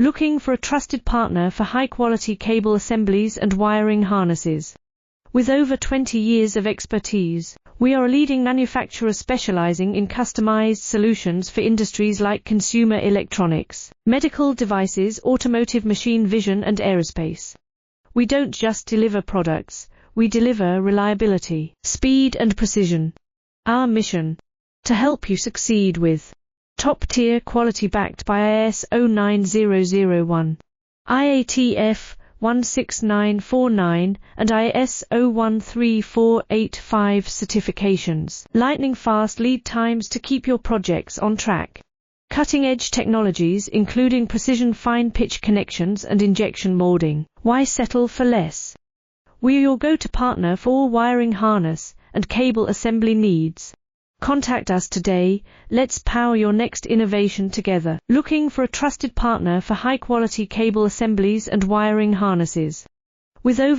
Looking for a trusted partner for high-quality cable assemblies and wiring harnesses. With over 20 years of expertise, we are a leading manufacturer specializing in customized solutions for industries like consumer electronics, medical devices, automotive, machine vision, and aerospace. We don't just deliver products, we deliver reliability, speed, and precision. Our mission: to help you succeed with top-tier quality backed by ISO 9001, IATF 16949 and ISO 13485 certifications, lightning-fast lead times to keep your projects on track. Cutting-edge technologies including precision fine-pitch connections and injection molding. Why settle for less? We are your go-to partner for all wiring harness and cable assembly needs. Contact us today. Let's power your next innovation together. Looking for a trusted partner for high-quality cable assemblies and wiring harnesses. With over